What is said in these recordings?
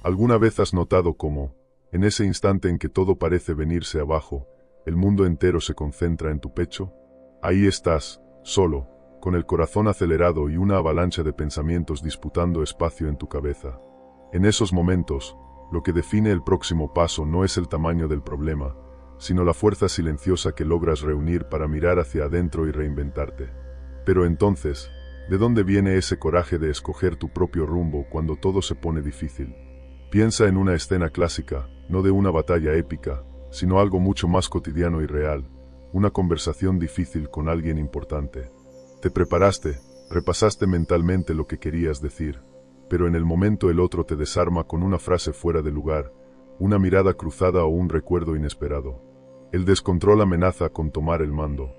¿Alguna vez has notado cómo, en ese instante en que todo parece venirse abajo, el mundo entero se concentra en tu pecho? Ahí estás, solo, con el corazón acelerado y una avalancha de pensamientos disputando espacio en tu cabeza. En esos momentos, lo que define el próximo paso no es el tamaño del problema, sino la fuerza silenciosa que logras reunir para mirar hacia adentro y reinventarte. Pero entonces, ¿de dónde viene ese coraje de escoger tu propio rumbo cuando todo se pone difícil? Piensa en una escena clásica, no de una batalla épica, sino algo mucho más cotidiano y real, una conversación difícil con alguien importante. Te preparaste, repasaste mentalmente lo que querías decir, pero en el momento el otro te desarma con una frase fuera de lugar, una mirada cruzada o un recuerdo inesperado. El descontrol amenaza con tomar el mando.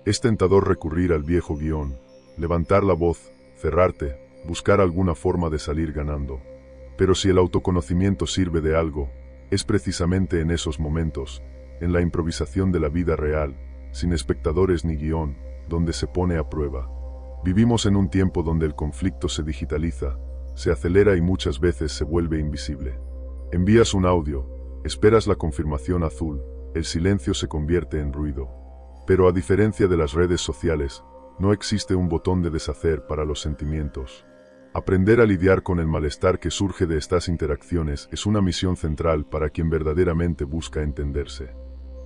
Es tentador recurrir al viejo guión, levantar la voz, cerrarte, buscar alguna forma de salir ganando. Pero si el autoconocimiento sirve de algo, es precisamente en esos momentos, en la improvisación de la vida real, sin espectadores ni guión, donde se pone a prueba. Vivimos en un tiempo donde el conflicto se digitaliza, se acelera y muchas veces se vuelve invisible. Envías un audio, esperas la confirmación azul, el silencio se convierte en ruido. Pero a diferencia de las redes sociales, no existe un botón de deshacer para los sentimientos. Aprender a lidiar con el malestar que surge de estas interacciones es una misión central para quien verdaderamente busca entenderse.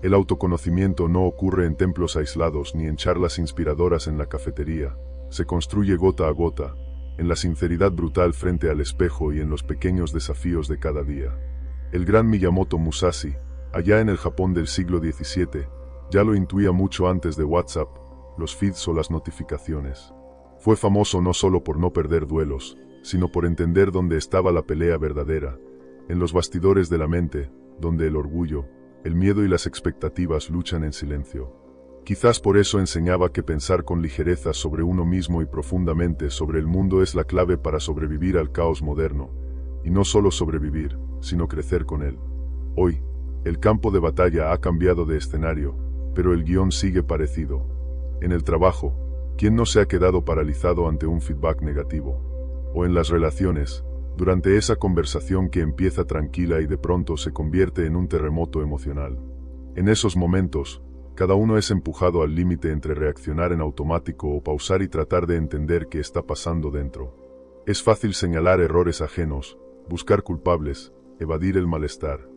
El autoconocimiento no ocurre en templos aislados ni en charlas inspiradoras en la cafetería. Se construye gota a gota, en la sinceridad brutal frente al espejo y en los pequeños desafíos de cada día. El gran Miyamoto Musashi, allá en el Japón del siglo XVII, ya lo intuía mucho antes de WhatsApp, los feeds o las notificaciones. Fue famoso no solo por no perder duelos, sino por entender dónde estaba la pelea verdadera, en los bastidores de la mente, donde el orgullo, el miedo y las expectativas luchan en silencio. Quizás por eso enseñaba que pensar con ligereza sobre uno mismo y profundamente sobre el mundo es la clave para sobrevivir al caos moderno, y no solo sobrevivir, sino crecer con él. Hoy, el campo de batalla ha cambiado de escenario, pero el guión sigue parecido. En el trabajo, ¿quién no se ha quedado paralizado ante un feedback negativo? O en las relaciones, durante esa conversación que empieza tranquila y de pronto se convierte en un terremoto emocional. En esos momentos, cada uno es empujado al límite entre reaccionar en automático o pausar y tratar de entender qué está pasando dentro. Es fácil señalar errores ajenos, buscar culpables, evadir el malestar.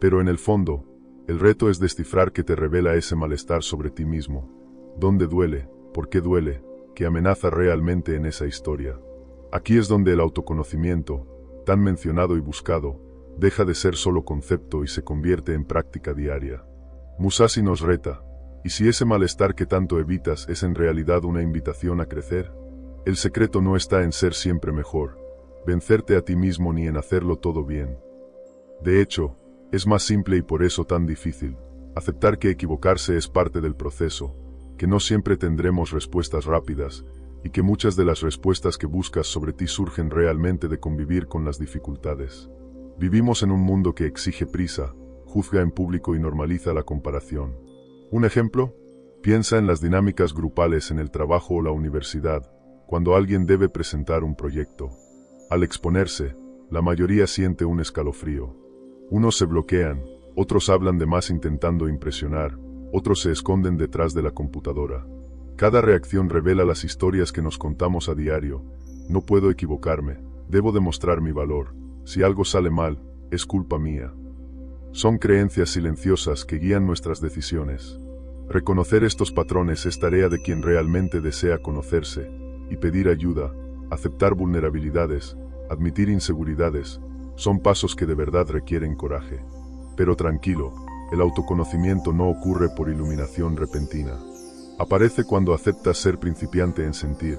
Pero en el fondo, el reto es descifrar qué te revela ese malestar sobre ti mismo. ¿Dónde duele? ¿Por qué duele? ¿Qué amenaza realmente en esa historia? Aquí es donde el autoconocimiento, tan mencionado y buscado, deja de ser solo concepto y se convierte en práctica diaria. Musashi nos reta, ¿y si ese malestar que tanto evitas es en realidad una invitación a crecer? El secreto no está en ser siempre mejor, vencerte a ti mismo ni en hacerlo todo bien. De hecho, es más simple y por eso tan difícil, aceptar que equivocarse es parte del proceso, que no siempre tendremos respuestas rápidas, y que muchas de las respuestas que buscas sobre ti surgen realmente de convivir con las dificultades. Vivimos en un mundo que exige prisa, juzga en público y normaliza la comparación. Un ejemplo, piensa en las dinámicas grupales en el trabajo o la universidad, cuando alguien debe presentar un proyecto. Al exponerse, la mayoría siente un escalofrío. Unos se bloquean, otros hablan de más intentando impresionar, otros se esconden detrás de la computadora. Cada reacción revela las historias que nos contamos a diario. No puedo equivocarme, debo demostrar mi valor. Si algo sale mal, es culpa mía. Son creencias silenciosas que guían nuestras decisiones. Reconocer estos patrones es tarea de quien realmente desea conocerse, y pedir ayuda, aceptar vulnerabilidades, admitir inseguridades, son pasos que de verdad requieren coraje. Pero tranquilo, el autoconocimiento no ocurre por iluminación repentina. Aparece cuando aceptas ser principiante en sentir,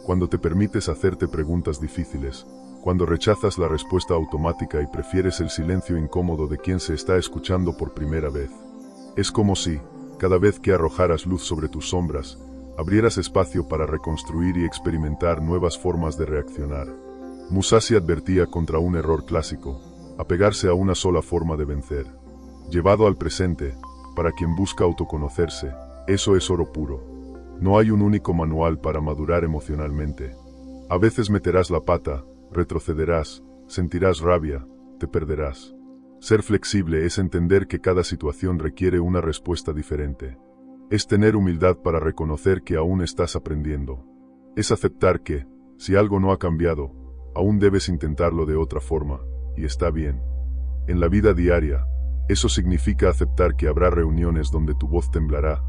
cuando te permites hacerte preguntas difíciles, cuando rechazas la respuesta automática y prefieres el silencio incómodo de quien se está escuchando por primera vez. Es como si, cada vez que arrojaras luz sobre tus sombras, abrieras espacio para reconstruir y experimentar nuevas formas de reaccionar. Musashi advertía contra un error clásico, apegarse a una sola forma de vencer. Llevado al presente, para quien busca autoconocerse, eso es oro puro. No hay un único manual para madurar emocionalmente. A veces meterás la pata, retrocederás, sentirás rabia, te perderás. Ser flexible es entender que cada situación requiere una respuesta diferente. Es tener humildad para reconocer que aún estás aprendiendo. Es aceptar que, si algo no ha cambiado, aún debes intentarlo de otra forma, y está bien. En la vida diaria, eso significa aceptar que habrá reuniones donde tu voz temblará,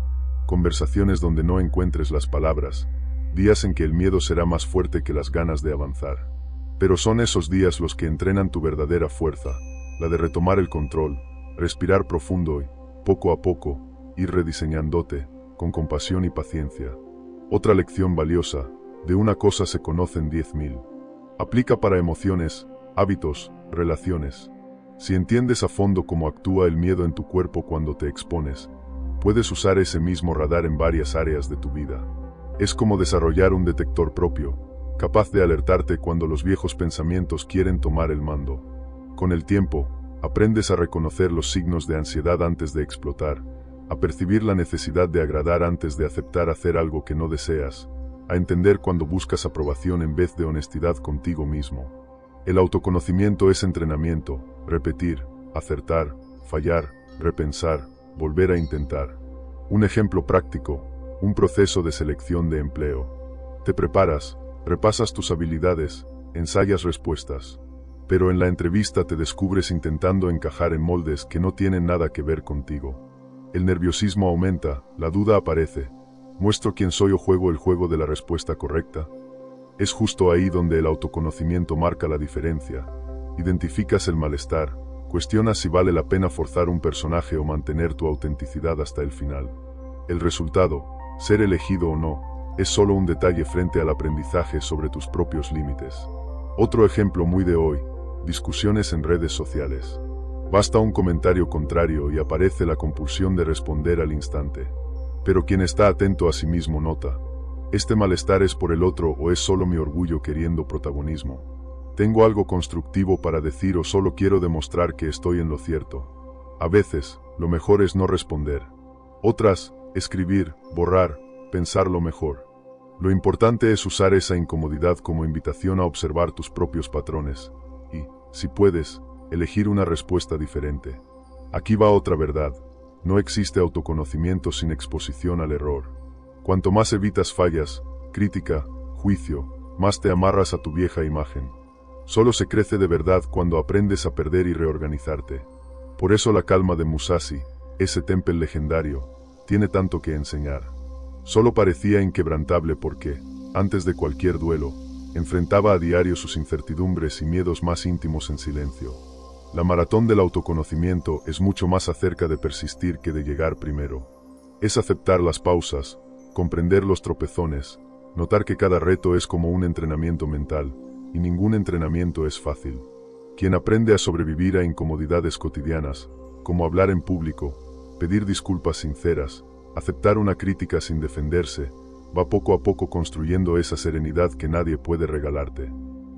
conversaciones donde no encuentres las palabras, días en que el miedo será más fuerte que las ganas de avanzar. Pero son esos días los que entrenan tu verdadera fuerza, la de retomar el control, respirar profundo y, poco a poco, ir rediseñándote, con compasión y paciencia. Otra lección valiosa: de una cosa se conocen 10.000. Aplica para emociones, hábitos, relaciones. Si entiendes a fondo cómo actúa el miedo en tu cuerpo cuando te expones, puedes usar ese mismo radar en varias áreas de tu vida. Es como desarrollar un detector propio, capaz de alertarte cuando los viejos pensamientos quieren tomar el mando. Con el tiempo, aprendes a reconocer los signos de ansiedad antes de explotar, a percibir la necesidad de agradar antes de aceptar hacer algo que no deseas, a entender cuando buscas aprobación en vez de honestidad contigo mismo. El autoconocimiento es entrenamiento: repetir, acertar, fallar, repensar, volver a intentar. Un ejemplo práctico: un proceso de selección de empleo. Te preparas, repasas tus habilidades, ensayas respuestas. Pero en la entrevista te descubres intentando encajar en moldes que no tienen nada que ver contigo. El nerviosismo aumenta, la duda aparece. ¿Muestro quién soy o juego el juego de la respuesta correcta? Es justo ahí donde el autoconocimiento marca la diferencia. Identificas el malestar, cuestionas si vale la pena forzar un personaje o mantener tu autenticidad hasta el final. El resultado, ser elegido o no, es solo un detalle frente al aprendizaje sobre tus propios límites. Otro ejemplo muy de hoy: discusiones en redes sociales. Basta un comentario contrario y aparece la compulsión de responder al instante. Pero quien está atento a sí mismo nota: ¿este malestar es por el otro o es solo mi orgullo queriendo protagonismo? ¿Tengo algo constructivo para decir o solo quiero demostrar que estoy en lo cierto? A veces, lo mejor es no responder. Otras, escribir, borrar, pensarlo mejor. Lo importante es usar esa incomodidad como invitación a observar tus propios patrones y, si puedes, elegir una respuesta diferente. Aquí va otra verdad: no existe autoconocimiento sin exposición al error. Cuanto más evitas fallas, crítica, juicio, más te amarras a tu vieja imagen. Solo se crece de verdad cuando aprendes a perder y reorganizarte. Por eso la calma de Musashi, ese temple legendario, tiene tanto que enseñar. Solo parecía inquebrantable porque, antes de cualquier duelo, enfrentaba a diario sus incertidumbres y miedos más íntimos en silencio. La maratón del autoconocimiento es mucho más acerca de persistir que de llegar primero. Es aceptar las pausas, comprender los tropezones, notar que cada reto es como un entrenamiento mental, y ningún entrenamiento es fácil. Quien aprende a sobrevivir a incomodidades cotidianas, como hablar en público, pedir disculpas sinceras, aceptar una crítica sin defenderse, va poco a poco construyendo esa serenidad que nadie puede regalarte.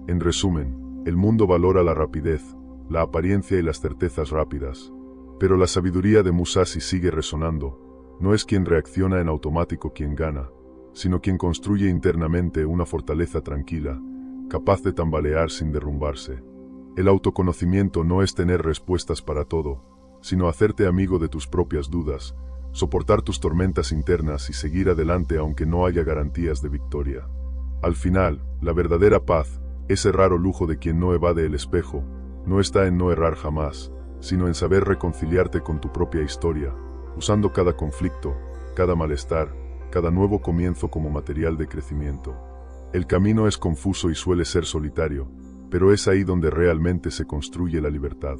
En resumen, el mundo valora la rapidez, la apariencia y las certezas rápidas. Pero la sabiduría de Musashi sigue resonando. No es quien reacciona en automático quien gana, sino quien construye internamente una fortaleza tranquila, capaz de tambalear sin derrumbarse. El autoconocimiento no es tener respuestas para todo, sino hacerte amigo de tus propias dudas, soportar tus tormentas internas y seguir adelante aunque no haya garantías de victoria. Al final, la verdadera paz, ese raro lujo de quien no evade el espejo, no está en no errar jamás, sino en saber reconciliarte con tu propia historia, usando cada conflicto, cada malestar, cada nuevo comienzo como material de crecimiento. El camino es confuso y suele ser solitario, pero es ahí donde realmente se construye la libertad.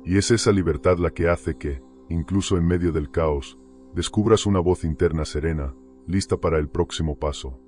Y es esa libertad la que hace que, incluso en medio del caos, descubras una voz interna serena, lista para el próximo paso.